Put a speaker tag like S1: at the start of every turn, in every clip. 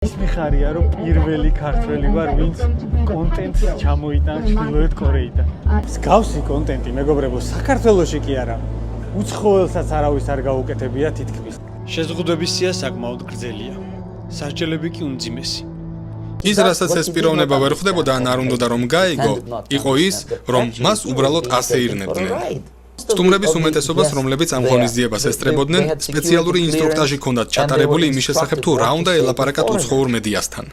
S1: ის მიხარია რომ პირველი ქართველი ვარ ვინც კონტენტს ჩამოიტანა ჩრდილოეთ კორეიდან. მსგავსი კონტენტი მეგობრებო საქართველოში კი არა. უცხოელსაც არავის არ გაუკეთებია თითქმის. შეზღუდვების სია საკმაოდ გრძელია. სასჯელები კი უმძიმესი.
S2: ის რასაც ეს პიროვნება ვერ ხვდებოდა ან არ უნდა რომ გაიგო, იყო ის, რომ მას უბრალოდ ასეირნებდნენ. სტუმრების უმეტესობას, რომლებიც ამ ღონისძიებას ესწრებოდნენ, სპეციალური ინსტრუქტაჟი ჰქონდათ ჩატარებული იმის შესახებ, თუ რა უნდა ელაპარაკათ უცხოურ მედიასთან.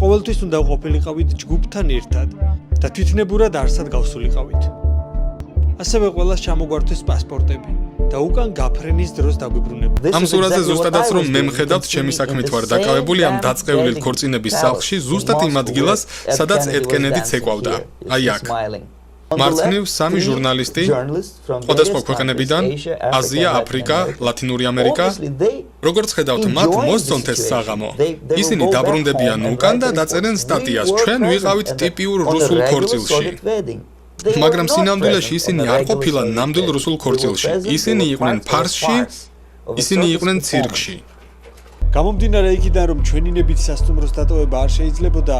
S1: ყოველთვის უნდა ყოფილიყავით ჯგუფთან ერთად და თვითნებურად არსად გავსულიყავით. ასევე ყველას ჩამოგვართვეს პასპორტები და უკან გაფრენის დროს დაგვიბრუნებდნენ.
S2: ამ სურათზე ზუსტადაც რომ მე მხედავთ, ჩემი საქმით ვარ დაკავებული ამ დაწყევლილ ქორწინების სახლში, ზუსტად იმ ადგილას, სადაც ედ კენედიც ეკავდა. აი აქ. მარცხნივ სამი ჟურნალისტი, სხვადასხვა ქვეყნებიდან, აზია, აფრიკა, ლათინური ამერიკა. როგორც ხედავთ, მათ მოსწონთ ეს საღამო. ისინი დაბრუნდებიან უკან და დაწერენ სტატიას, ჩვენ ვიყავით ტიპიურ რუსულ ქორწილში. მაგრამ სინამდვილეში ისინი არ ყოფილან ნამდვილ რუსულ ქორწილში. ისინი იყვნენ ფარსში, ისინი იყვნენ ცირკში.
S1: გამომდინარე იქიდან, რომ ჩვენინებით სასტუმროს დატოვება არ შეიძლებოდა,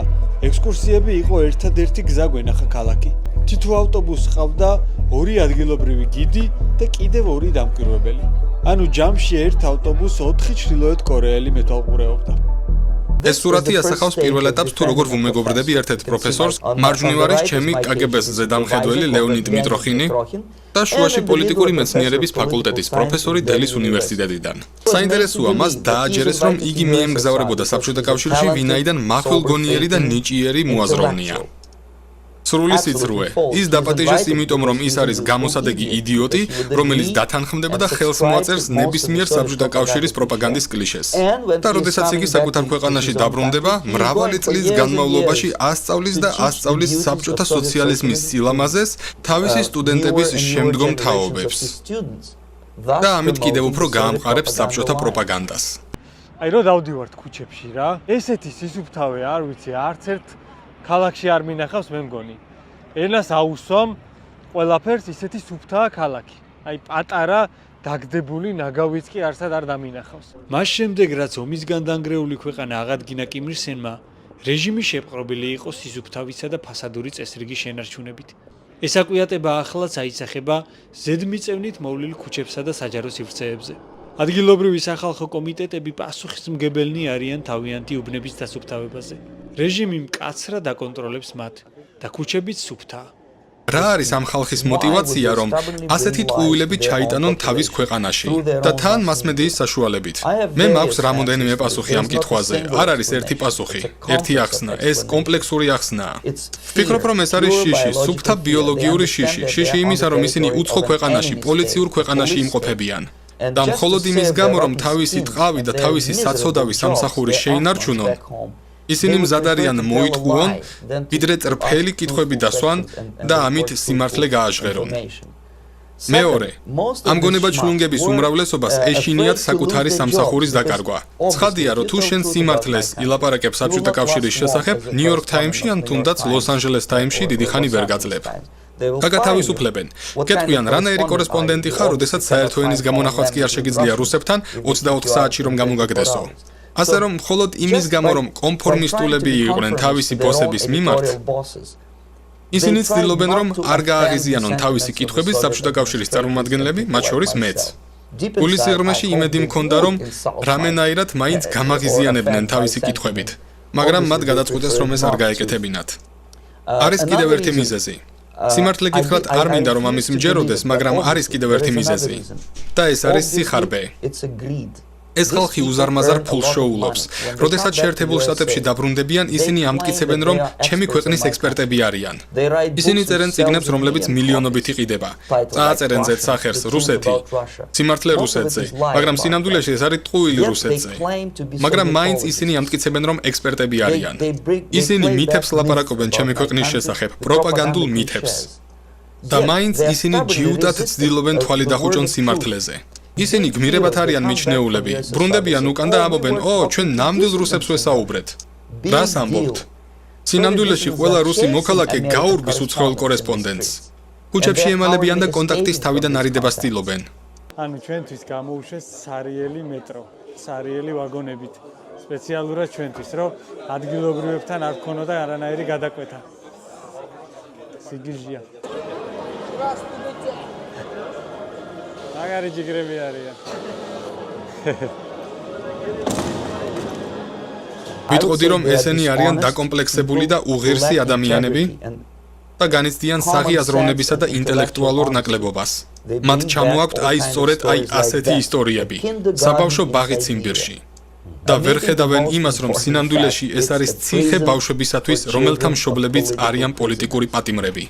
S1: ექსკურსიები იყო ერთადერთი გზა გვენახა ქალაქი. თითო ავტობუსს ჰყავდა ორი ადგილობრივი გიდი და კიდევ ორი დამკვირვებელი. ანუ ჯამში ერთ ავტობუსს 4 ჩრდილოეთ კორეელი მეთვალყურეობდა.
S2: ეს სურათი ასახავს პირველ ეტაპს თუ როგორ ვუმეგობრდები ერთ-ერთ პროფესორს, მარჯვნივ არის ჩემი კგბ-ს ზედამხედველი ლეონიდ მიტროხინი და შუაში პოლიტიკური მეცნიერების ფაკულტეტის პროფესორი დელის უნივერსიტეტიდან. საინტერესოა მას დააჯერეს, რომ იგი მიემგზავრებოდა საბჭოთა კავშირში, ვინაიდან მახვილგონიერი და ნიჭიერი მოაზროვნეა. სრული სიწრუე. ის დაპატიჟეს იმიტომ, რომ ის არის გამოსადეგი იდიოტი, რომელიც დათანხმდება და ხელს მოაწერს ნებისმიერ საბჭოთა კავშირის პროპაგანდის კლიშეს. და როდესაც იგი საკუთარ ქვეყანაში დაბრუნდება, მრავალი წლის განმავლობაში ასწავლის და ასწავლის საბჭოთა სოციალიზმის სილამაზეს, თავისი სტუდენტების შემდგომ თაობებს. და ამით კიდევ უფრო გაამყარებს საბჭოთა პროპაგანდას.
S1: აი რო დავდივართ ქუჩებში რა. ესეთი სისუფთავე არ ვიცი, არც ერთ ქალაქში არ მინახავს მე მგონი. ენას აუსვამ ყველაფერს ისეთი სუფთაა ქალაქი. აი პატარა დაგდებული ნაგავიც კი არსად არ დამინახავს. მას შემდეგ რაც ომისგან დანგრეული ქვეყანა აღადგინა კიმ ირ სენმა, რეჟიმი შეპყრობილი იყო სისუფთავისა და ფასადური წესრიგის შენარჩუნებით. ეს აკვიატება ახლაც აისახება ზედმიწევნით მოვლილ ქუჩებსა და საჯარო სივრცეებზე. ადგილობრივი სახალხო კომიტეტები პასუხისმგებელნი არიან თავიანთი უბნების დასუფთავებაზე. რეჟიმი მკაცრად აკონტროლებს მათ და ქუჩებიც სუფთაა.
S2: რა არის ამ ხალხის мотиваცია, რომ ასეთი ტყუილები ჩაიტანონ თავის ქვეყანაში და თან მასმედიის საშუალებით? მე მაქვს რამოდენიმე პასუხი ამ კითხვაზე. არ არის ერთი პასუხი, ერთი ახსნა, ეს კომპლექსური ახსნაა. ვფიქრობ, რომ ეს არის შიში, სუფთა ბიოლოგიური შიში. შიში იმისა, რომ ისინი უცხო ქვეყანაში, პოლიციურ ქვეყანაში იმყოფებიან. და მხოლოდ იმის გამო, რომ თავისი ტყავი და თავისი საცოდავი სამსახური შეინარჩუნონ, ისინი მზად არიან მოიტყუონ, ვიდრე ტრფელი კითხვები დასვან და ამით სიმართლე გააჟღერონ. მეორე, ამ გონებაჩლუნგების უმრავლესობას ეშინიათ საკუთარი სამსახურის დაკარგვა. ცხადია, რომ თუ შენ სიმართლეს ილაპარაკებ საბჭოთა კავშირის შესახებ, ნიუ-იორკ ტაიმსში ან თუნდაც ლოს-ანჯელეს ტაიმსში დიდი ხანი ვერ გაძლებ. გაგათავისუფლებენ. გეტყვიან, რანაირი კორესპონდენტი ხარ, როდესაც საერთო ენის გამონახვაც კი არ შეგიძლია რუსებთან 24 საათში რომ გამოგაგდესო. ასე რომ მხოლოდ იმის გამო, რომ კონფორმისტულები იყვნენ თავისი ბოსების მიმართ, ისინი ცდილობენ, რომ არ გააღიზიანონ თავისი კითხვების საბჭოთა კავშირის წარმომადგენლები, მათ შორის მეც. გულის სიღრმეში იმედი მქონდა, რომ რამენაირად მაინც გამაღიზიანებდნენ თავისი კითხვებით, მაგრამ მათ გადაწყვიტეს, რომ ეს არ გაეკეთებინათ. არის კიდევ ერთი მიზეზი. სიმართლე გითხრათ, არ მინდა რომ ამის მჯეროდეს, მაგრამ არის კიდევ ერთი მიზეზი. და ეს არის სიხარბე. ეს ხალხი უზარმაზარ ფულს შოულობს. როდესაც შეერთებულ შტატებში დაბრუნდებიან, ისინი ამტკიცებენ, რომ ჩემი ქვეყნის ექსპერტები არიან. ისინი წერენ წიგნებს, რომლებიც მილიონობით იყიდება. წააწერენ ზედ სახერს რუსეთი, სიმართლე რუსეთზე, მაგრამ სინამდვილეში ეს არის ტყუილი რუსეთზე. მაგრამ მაინც ისინი ამტკიცებენ, რომ ექსპერტები არიან. ისინი მითებს ლაპარაკობენ ჩემი ქვეყნის შესახებ, პროპაგანდულ მითებს. და მაინც ისინი ჯიუტად ცდილობენ თვალი დახუჭონ სიმართლეზე. ისინი გმირებად არიან მიჩნეულები, ბრუნდებიან უკან და ამბობენ, ჩვენ ნამდვილ რუსებს ვესაუბრეთ. რას ამბობთ? სინამდვილეში ყველა რუსი მოქალაქე გაურბის უცხოელ კორესპონდენტს. ქუჩებში ემალებიან და კონტაქტის თავიდან არიდებას ცდილობენ.
S1: ანუ ჩვენთვის გამოუშვეს სარიელი მეტრო, სარიელი ვაგონებით. სპეციალურად ჩვენთვის, რომ ადგილობრივებთან არ ქონოდა არანაირი გადაკვეთა. სიგიჟია. მაგარი ჯიგრები არიან.
S2: ვიტყოდი რომ ესენი არიან დაკომპლექსებული და უღირსი ადამიანები და განიცდიან საღი აზროვნებისა და ინტელექტუალურ ნაკლებობას. მათ ჩამოაქვთ სწორედ ასეთი ისტორიები, საბავშვო ბაღი ციმბირში. და ვერ ხედავენ იმას, რომ სინამდვილეში ეს არის ციხე ბავშვებისათვის, რომელთა მშობლებიც არიან პოლიტიკური პატიმრები.